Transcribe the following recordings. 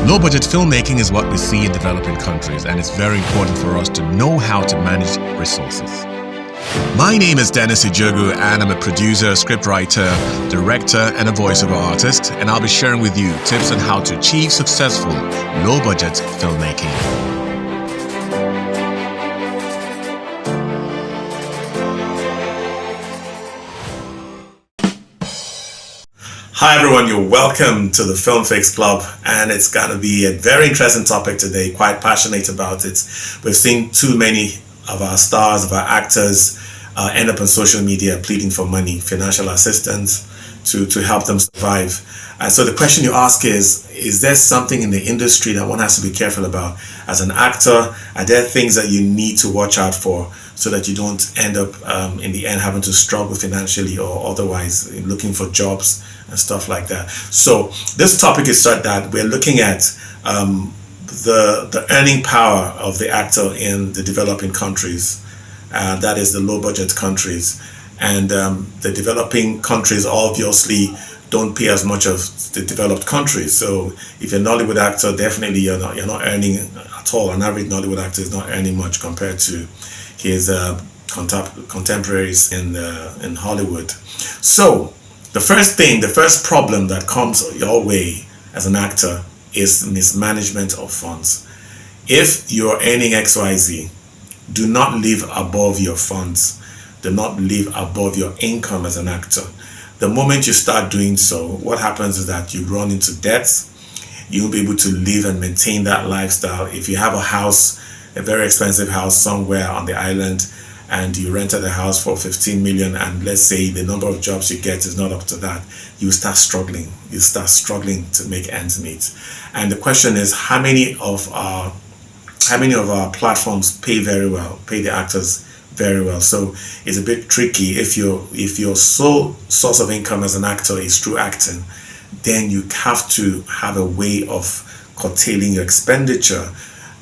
Low budget filmmaking is what we see in developing countries, and it's very important for us to know how to manage resources. My name is Dennis Ijogu, and I'm a producer, scriptwriter, director, and a voiceover artist, and I'll be sharing with you tips on how to achieve successful low budget filmmaking. Hi everyone, you're welcome to the Film Fix Club, and it's going to be a very interesting topic today, quite passionate about it. We've seen too many of our stars, of our actors end up on social media pleading for money, financial assistance to help them survive. And so the question you ask is there something in the industry that one has to be careful about? As an actor, are there things that you need to watch out for so that you don't end up in the end having to struggle financially or otherwise looking for jobs and stuff like that? So this topic is such that we're looking at the earning power of the actor in the developing countries, that is the low budget countries, and the developing countries obviously don't pay as much as the developed countries. So if you're a Nollywood actor, definitely you're not earning at all. An average Nollywood actor is not earning much compared to his contemporaries in Hollywood. So the first problem that comes your way as an actor is mismanagement of funds. If you're earning XYZ, do not live above your funds. Do not live above your income as an actor. The moment you start doing so, what happens is that you run into debts. You won't be able to live and maintain that lifestyle. If you have a house, a very expensive house somewhere on the island, and you rented a house for 15 million, and let's say the number of jobs you get is not up to that, you start struggling. You start struggling to make ends meet. And the question is, how many of our platforms pay the actors very well? So it's a bit tricky. If your sole source of income as an actor is through acting, then you have to have a way of curtailing your expenditure,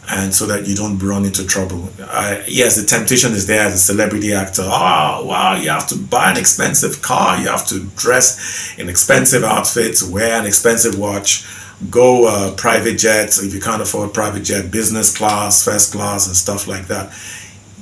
and so that you don't run into trouble. Yes, the temptation is there as a celebrity actor. Oh, wow, you have to buy an expensive car, you have to dress in expensive outfits, wear an expensive watch, go private jet, if you can't afford private jet, business class, first class, and stuff like that.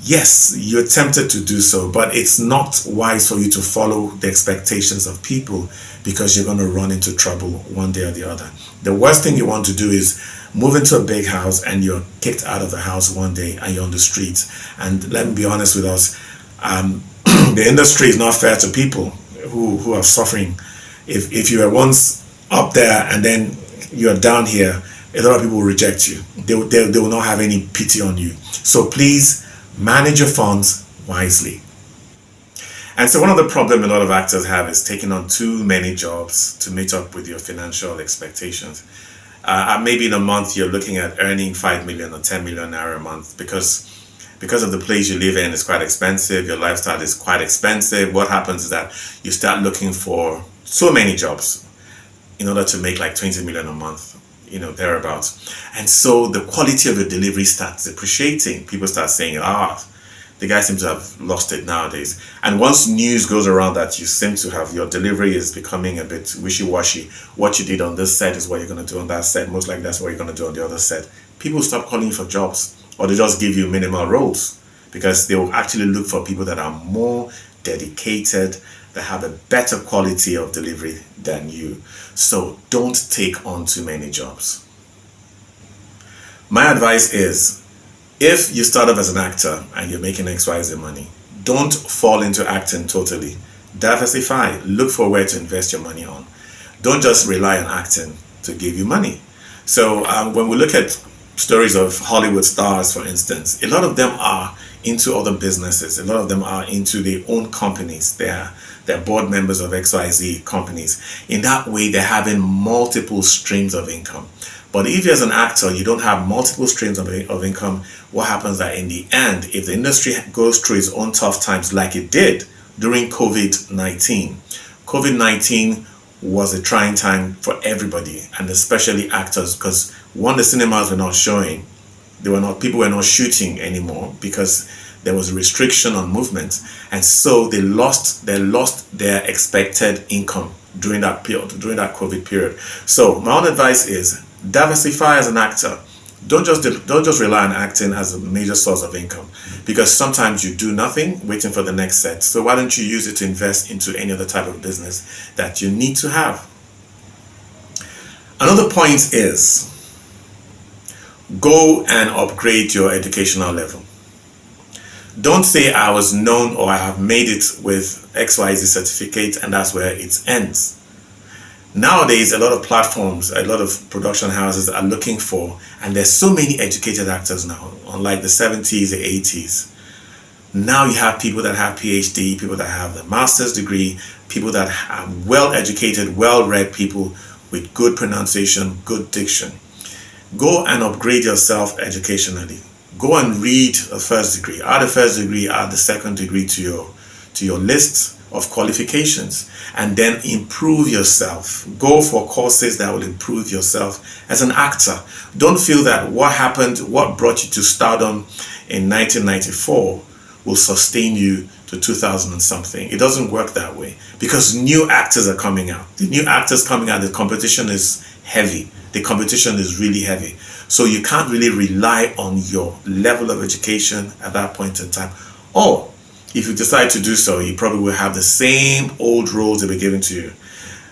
Yes, you're tempted to do so, but it's not wise for you to follow the expectations of people, because you're going to run into trouble one day or the other. The worst thing you want to do is move into a big house and you're kicked out of the house one day and you're on the streets. And let me be honest with us, the industry is not fair to people who are suffering. If you were once up there and then you're down here, a lot of people will reject you. They will not have any pity on you. So please manage your funds wisely. And so one of the problems a lot of actors have is taking on too many jobs to meet up with your financial expectations. Maybe in a month you're looking at earning 5 million or 10 million naira a month because of the place you live in is quite expensive, your lifestyle is quite expensive. What happens is that you start looking for so many jobs in order to make like 20 million a month, thereabouts. And so the quality of the delivery starts depreciating. People start saying, the guy seems to have lost it nowadays. And once news goes around that you seem to have, your delivery is becoming a bit wishy-washy. What you did on this set is what you're going to do on that set. Most likely that's what you're going to do on the other set. People stop calling for jobs, or they just give you minimal roles, because they will actually look for people that are more dedicated, that have a better quality of delivery than you. So don't take on too many jobs. My advice is, if you start off as an actor and you're making XYZ money, don't fall into acting totally. Diversify. Look for where to invest your money on. Don't just rely on acting to give you money. So when we look at stories of Hollywood stars, for instance, a lot of them are into other businesses. A lot of them are into their own companies. They're board members of XYZ companies. In that way, they're having multiple streams of income. But if you're as an actor, you don't have multiple streams of income, what happens is that in the end, if the industry goes through its own tough times like it did during COVID-19, COVID-19 was a trying time for everybody, and especially actors, because one, the cinemas were not showing, people were not shooting anymore because there was a restriction on movement, and so they lost their expected income during that COVID period. So my own advice is, Diversify as an actor. Don't just rely on acting as a major source of income, because sometimes you do nothing waiting for the next set. So why don't you use it to invest into any other type of business that you need to have? Another point is go and upgrade your educational level. Don't say I was known or I have made it with XYZ certificate and that's where it ends. Nowadays, a lot of platforms, a lot of production houses are looking for, and there's so many educated actors now, unlike the 70s, the 80s. Now you have people that have PhD, people that have the master's degree, people that are well educated, well read people with good pronunciation, good diction. Go and upgrade yourself educationally. Go and read a first degree. Add a first degree, add the second degree to your list of qualifications, and then improve yourself. Go for courses that will improve yourself as an actor. Don't feel that what brought you to stardom in 1994 will sustain you to 2000 and something. It doesn't work that way, because new actors are coming out. The new actors coming out, the competition is heavy. The competition is really heavy. So you can't really rely on your level of education at that point in time. Or if you decide to do so, you probably will have the same old roles that were given to you.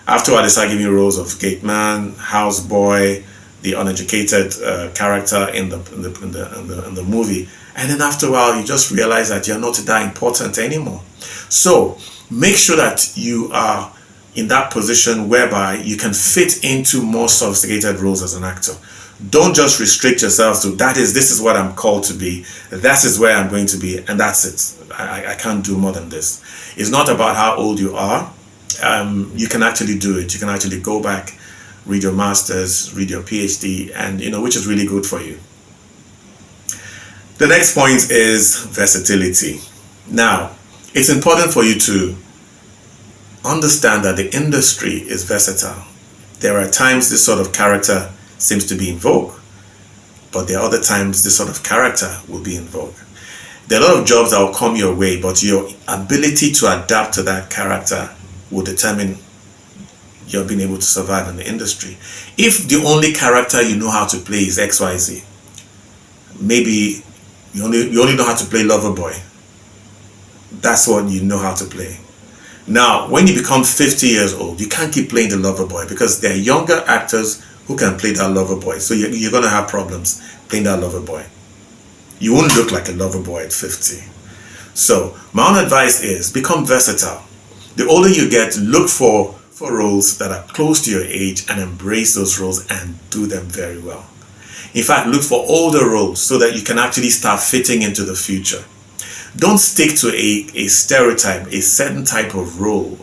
After I start giving you roles of gate man, houseboy, the uneducated character in the movie, and then after a while you just realize that you're not that important anymore. So make sure that you are in that position whereby you can fit into more sophisticated roles as an actor. Don't just restrict yourself to this is what I'm called to be, that is where I'm going to be, and that's it. I can't do more than this. It's not about how old you are. You can actually do it. You can actually go back, read your master's, read your PhD, and which is really good for you. The next point is versatility. Now, it's important for you to understand that the industry is versatile. There are times this sort of character seems to be in vogue, but there are other times this sort of character will be in vogue. There are a lot of jobs that will come your way, but your ability to adapt to that character will determine your being able to survive in the industry. If the only character you know how to play is XYZ, maybe you only know how to play Loverboy. That's what you know how to play. Now, when you become 50 years old, you can't keep playing the Loverboy, because there are younger actors who can play that Loverboy. So you're going to have problems playing that Loverboy. You won't look like a Loverboy at 50. So my own advice is become versatile. The older you get, look for roles that are close to your age and embrace those roles and do them very well. In fact, look for older roles so that you can actually start fitting into the future. Don't stick to a stereotype, a certain type of role.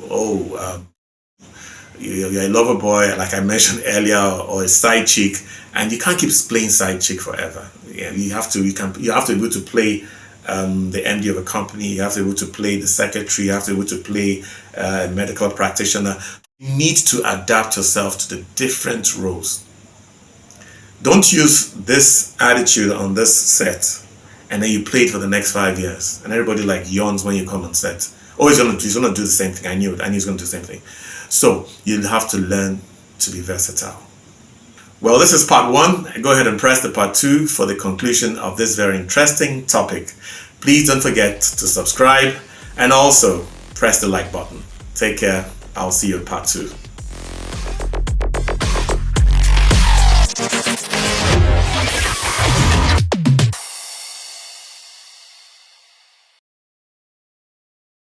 You're a lover boy, like I mentioned earlier, or a side chick, and you can't keep playing side chick forever. Yeah, you have to be able to play the MD of a company. You have to be able to play the secretary. You have to be able to play a medical practitioner. You need to adapt yourself to the different roles. Don't use this attitude on this set and then you play it for the next 5 years, and everybody yawns when you come on set. Oh, he's gonna do the same thing. I knew it. I knew he's gonna do the same thing. So you'll have to learn to be versatile. Well, this is part 1. Go ahead and press the part 2 for the conclusion of this very interesting topic. Please don't forget to subscribe and also press the like button. Take care. I'll see you in part 2.